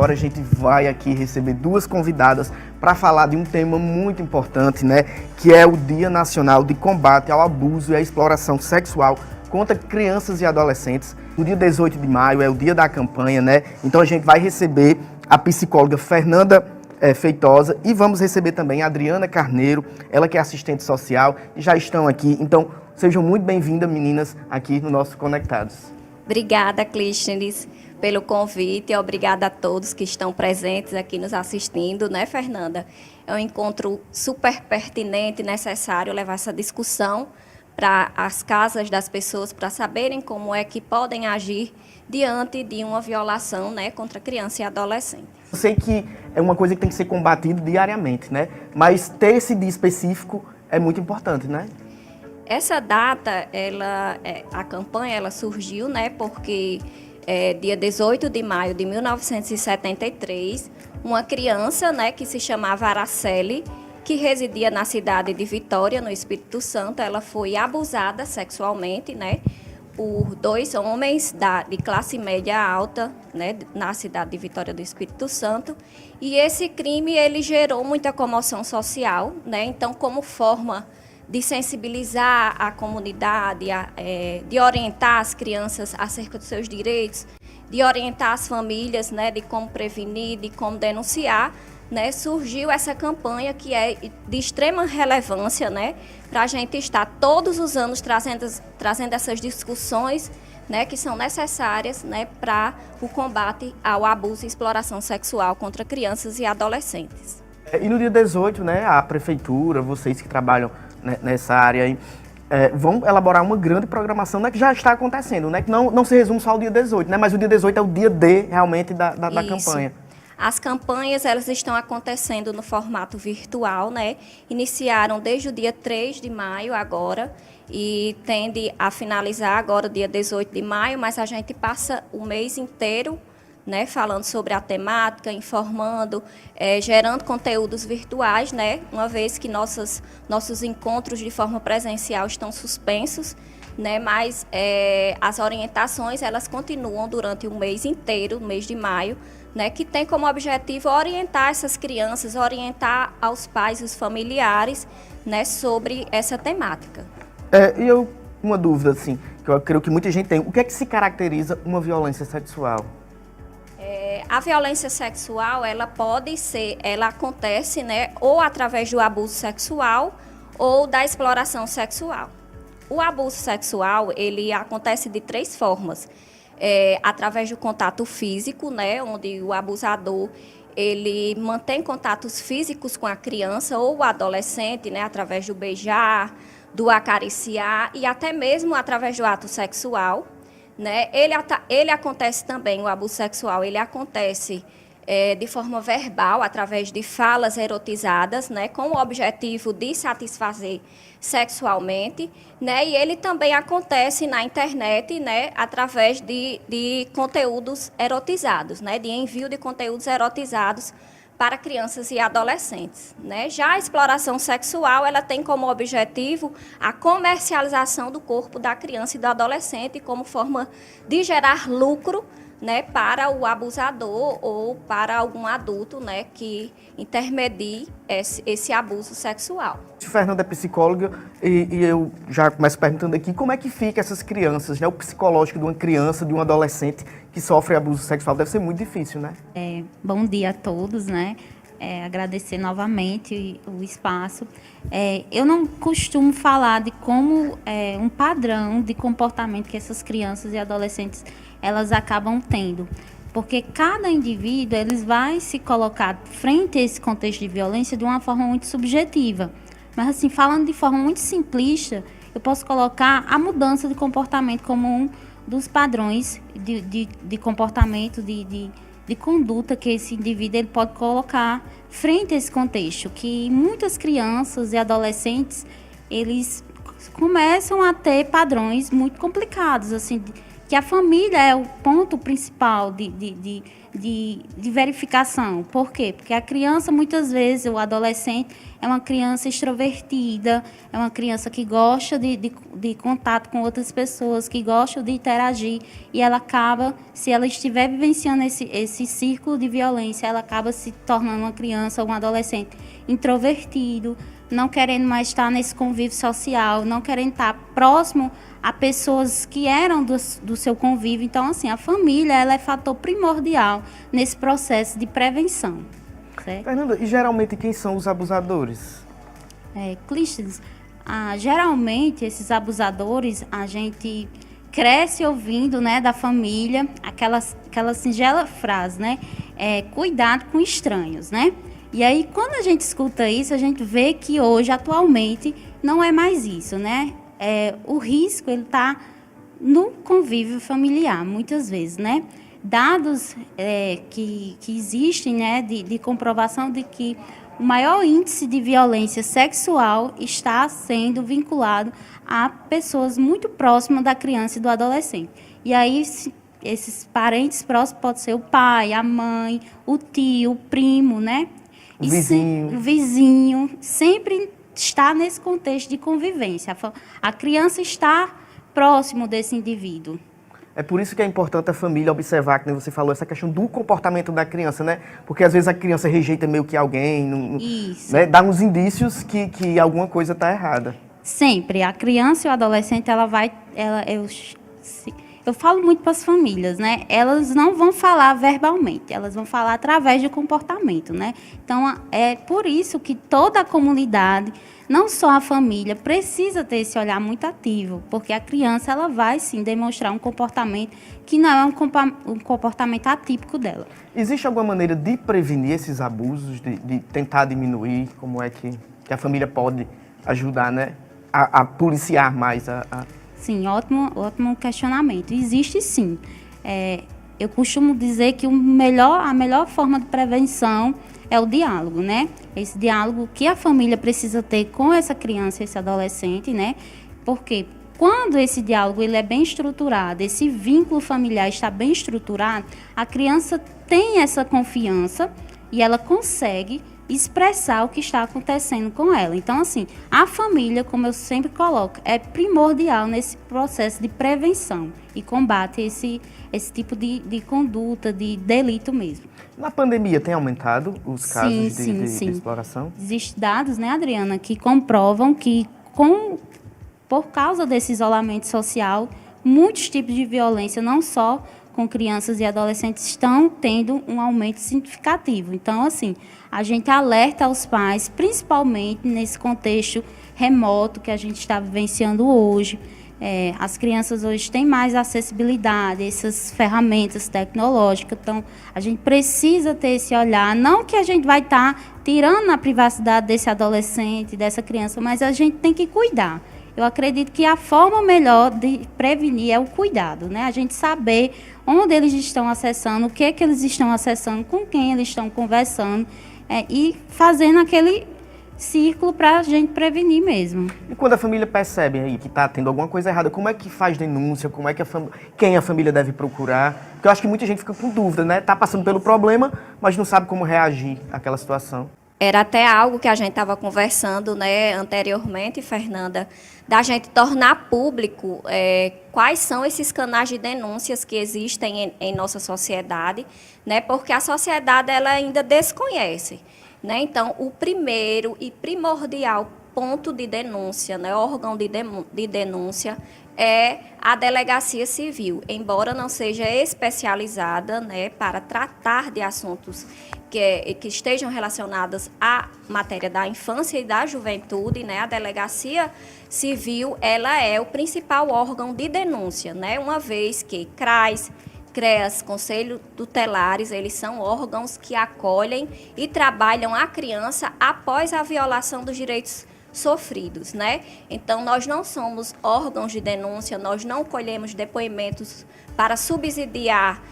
agora a gente vai aqui receber duas convidadas para falar de um tema muito importante, né? Que é o Dia Nacional de Combate ao Abuso e à Exploração Sexual contra crianças e adolescentes. O dia 18 de maio é o dia da campanha, né? Então a gente vai receber a psicóloga Fernanda Feitosa e vamos receber também a Adriana Carneiro, ela que é assistente social, e já estão aqui. Então sejam muito bem-vindas, meninas, aqui no nosso Conectados. Obrigada, Clístenes, pelo convite e obrigada a todos que estão presentes aqui nos assistindo, né, Fernanda? É um encontro super pertinente e necessário levar essa discussão para as casas das pessoas, para saberem como é que podem agir diante de uma violação, né, contra criança e adolescente. Eu sei que é uma coisa que tem que ser combatida diariamente, né? Mas ter esse dia específico é muito importante, né? Essa data, a campanha, ela surgiu, né, porque dia 18 de maio de 1973, uma criança, né, que se chamava Araceli, que residia na cidade de Vitória, no Espírito Santo, ela foi abusada sexualmente, né, por dois homens de classe média alta, né, na cidade de Vitória do Espírito Santo. E esse crime, ele gerou muita comoção social, né, então, como forma de sensibilizar a comunidade, de orientar as crianças acerca dos seus direitos, de orientar as famílias, né, de como prevenir, de como denunciar, né, surgiu essa campanha que é de extrema relevância, né, para a gente estar todos os anos trazendo essas discussões, né, que são necessárias, né, para o combate ao abuso e exploração sexual contra crianças e adolescentes. E no dia 18, né, a prefeitura, vocês que trabalham nessa área aí, vão elaborar uma grande programação, né, que já está acontecendo, né, que não se resume só ao dia 18, né, mas o dia 18 é o dia D realmente da campanha. As campanhas, elas estão acontecendo no formato virtual, né, iniciaram desde o dia 3 de maio agora e tende a finalizar agora dia 18 de maio, mas a gente passa o mês inteiro, né, falando sobre a temática, informando, gerando conteúdos virtuais, né, uma vez que nossos encontros de forma presencial estão suspensos, né, mas as orientações elas continuam durante o mês inteiro, o mês de maio, né, que tem como objetivo orientar essas crianças, orientar aos pais e os familiares, né, sobre essa temática. Uma dúvida, assim, que eu creio que muita gente tem, o que é que se caracteriza uma violência sexual? A violência sexual, ela acontece, né, ou através do abuso sexual ou da exploração sexual. O abuso sexual, ele acontece de três formas. Através do contato físico, né, onde o abusador ele mantém contatos físicos com a criança ou o adolescente, né, através do beijar, do acariciar e até mesmo através do ato sexual. Né? Ele acontece também, o abuso sexual, ele acontece de forma verbal, através de falas erotizadas, né? Com o objetivo de satisfazer sexualmente, né? E ele também acontece na internet, né? Através de conteúdos erotizados, né? De envio de conteúdos erotizados para crianças e adolescentes, né? Já a exploração sexual, ela tem como objetivo a comercialização do corpo da criança e do adolescente como forma de gerar lucro, né, para o abusador ou para algum adulto, né, que intermedie esse abuso sexual. Fernanda é psicóloga e eu já começo perguntando aqui como é que fica essas crianças, né? O psicológico de uma criança, de um adolescente que sofre abuso sexual deve ser muito difícil, né? Bom dia a todos, né? Agradecer novamente o espaço. Eu não costumo falar de como um padrão de comportamento que essas crianças e adolescentes elas acabam tendo, porque cada indivíduo eles vai se colocar frente a esse contexto de violência de uma forma muito subjetiva. Mas assim, falando de forma muito simplista, eu posso colocar a mudança de comportamento como um dos padrões de comportamento, de conduta que esse indivíduo ele pode colocar frente a esse contexto, que muitas crianças e adolescentes, eles começam a ter padrões muito complicados, assim, que a família é o ponto principal de verificação. Por quê? Porque a criança, muitas vezes, o adolescente, é uma criança extrovertida, é uma criança que gosta de contato com outras pessoas, que gosta de interagir, e ela acaba, se ela estiver vivenciando esse círculo de violência, ela acaba se tornando uma criança ou um adolescente introvertido, não querendo mais estar nesse convívio social, não querendo estar próximo a pessoas que eram do seu convívio. Então, assim, a família ela é fator primordial nesse processo de prevenção. Certo? Fernanda, e geralmente quem são os abusadores? Clístenes, geralmente esses abusadores, a gente cresce ouvindo, né, da família aquela singela frase, né, cuidado com estranhos, né? E aí, quando a gente escuta isso, a gente vê que hoje, atualmente, não é mais isso, né? O risco, ele está no convívio familiar, muitas vezes, né? Dados que existem, né, de comprovação de que o maior índice de violência sexual está sendo vinculado a pessoas muito próximas da criança e do adolescente. E aí, esses parentes próximos podem ser o pai, a mãe, o tio, o primo, né? O vizinho. O vizinho sempre está nesse contexto de convivência. A criança está próximo desse indivíduo. É por isso que é importante a família observar, que você falou, essa questão do comportamento da criança, né? Porque às vezes a criança rejeita meio que alguém, Isso. Né? Dá uns indícios que alguma coisa está errada. Sempre. A criança e o adolescente, eu falo muito para as famílias, né? Elas não vão falar verbalmente, elas vão falar através do comportamento, né? Então, é por isso que toda a comunidade, não só a família, precisa ter esse olhar muito ativo, porque a criança, ela vai, sim, demonstrar um comportamento que não é um comportamento atípico dela. Existe alguma maneira de prevenir esses abusos, de tentar diminuir? Como é que a família pode ajudar, né? A policiar mais Sim, ótimo questionamento. Existe sim. Eu costumo dizer que a melhor forma de prevenção é o diálogo, né? Esse diálogo que a família precisa ter com essa criança, esse adolescente, né? Porque quando esse diálogo ele é bem estruturado, esse vínculo familiar está bem estruturado, a criança tem essa confiança e ela consegue expressar o que está acontecendo com ela. Então, assim, a família, como eu sempre coloco, é primordial nesse processo de prevenção e combate esse tipo de conduta, de delito mesmo. Na pandemia tem aumentado os casos de exploração? Existem dados, né, Adriana, que comprovam que por causa desse isolamento social, muitos tipos de violência, não só com crianças e adolescentes, estão tendo um aumento significativo. Então, assim, a gente alerta aos pais, principalmente nesse contexto remoto que a gente está vivenciando hoje. As crianças hoje têm mais acessibilidade a essas ferramentas tecnológicas, então a gente precisa ter esse olhar, não que a gente vai estar tirando a privacidade desse adolescente, dessa criança, mas a gente tem que cuidar. Eu acredito que a forma melhor de prevenir é o cuidado, né? A gente saber onde eles estão acessando, o que eles estão acessando, com quem eles estão conversando, e fazendo aquele círculo para a gente prevenir mesmo. E quando a família percebe aí que está tendo alguma coisa errada, como é que faz denúncia? Como é que quem a família deve procurar? Porque eu acho que muita gente fica com dúvida, né? Está passando pelo problema, mas não sabe como reagir àquela situação. Era até algo que a gente estava conversando, né, anteriormente, Fernanda, da gente tornar público quais são esses canais de denúncias que existem em nossa sociedade, né, porque a sociedade ela ainda desconhece. Né? Então, o primeiro e primordial ponto de denúncia, né, órgão de denúncia, é a delegacia civil, embora não seja especializada, né, para tratar de assuntos que estejam relacionados à matéria da infância e da juventude, né, a delegacia civil ela é o principal órgão de denúncia, né, uma vez que CREAS, Conselho Tutelares, eles são órgãos que acolhem e trabalham a criança após a violação dos direitos sofridos, né? Então, nós não somos órgãos de denúncia, nós não colhemos depoimentos para subsidiar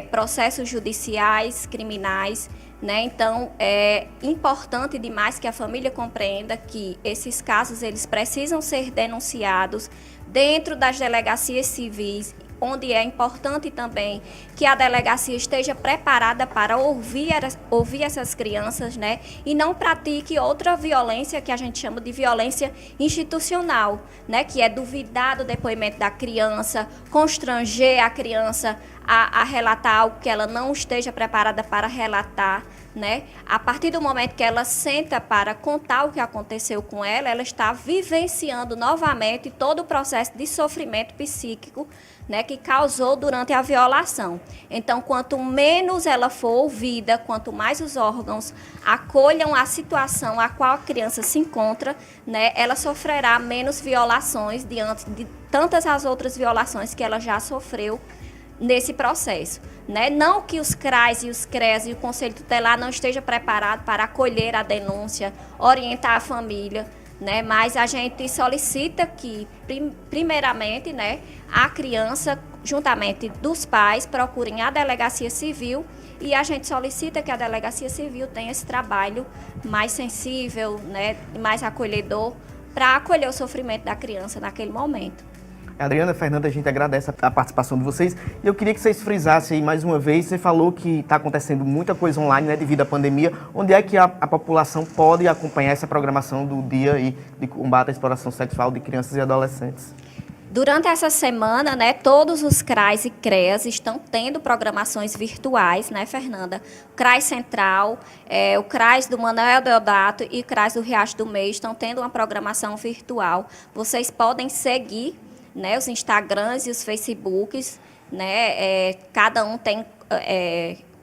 processos judiciais, criminais, né? Então, é importante demais que a família compreenda que esses casos, eles precisam ser denunciados dentro das delegacias civis, onde é importante também que a delegacia esteja preparada para ouvir essas crianças, né? E não pratique outra violência que a gente chama de violência institucional, né? Que é duvidar do depoimento da criança, constranger a criança a relatar algo que ela não esteja preparada para relatar, né? A partir do momento que ela senta para contar o que aconteceu com ela, ela está vivenciando novamente todo o processo de sofrimento psíquico, né, que causou durante a violação. Então, quanto menos ela for ouvida, quanto mais os órgãos acolham a situação a qual a criança se encontra, né, ela sofrerá menos violações diante de tantas as outras violações que ela já sofreu nesse processo, né? Não que os CRAs e os CREAs e o Conselho Tutelar não estejam preparados para acolher a denúncia, orientar a família, né? Mas a gente solicita que, primeiramente, né, a criança, juntamente dos pais, procurem a delegacia civil e a gente solicita que a delegacia civil tenha esse trabalho mais sensível, né, mais acolhedor, para acolher o sofrimento da criança naquele momento. Adriana, Fernanda, a gente agradece a participação de vocês. E eu queria que vocês frisassem aí mais uma vez. Você falou que está acontecendo muita coisa online, né, devido à pandemia. Onde é que a população pode acompanhar essa programação do Dia aí de Combate à Exploração Sexual de Crianças e Adolescentes? Durante essa semana, né, todos os CRAs e CREAs estão tendo programações virtuais, né, Fernanda? O CRAS Central, o CRAS do Manuel Deodato e o CRAS do Riacho do Meio estão tendo uma programação virtual. Vocês podem seguir, né, os Instagrams e os Facebooks, né, cada um tem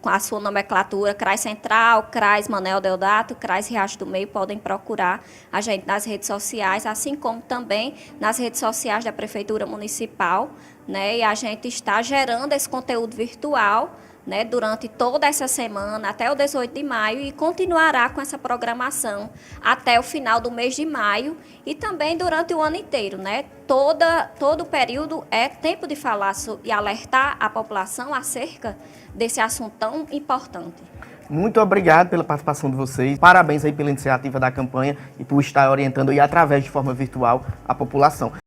a sua nomenclatura, CRAS Central, CRAS Manuel Deodato, CRAS Riacho do Meio, podem procurar a gente nas redes sociais, assim como também nas redes sociais da Prefeitura Municipal, né, e a gente está gerando esse conteúdo virtual, né, durante toda essa semana, até o 18 de maio, e continuará com essa programação até o final do mês de maio e também durante o ano inteiro, né? Todo o período é tempo de falar e alertar a população acerca desse assunto tão importante. Muito obrigado pela participação de vocês. Parabéns aí pela iniciativa da campanha e por estar orientando aí através de forma virtual a população.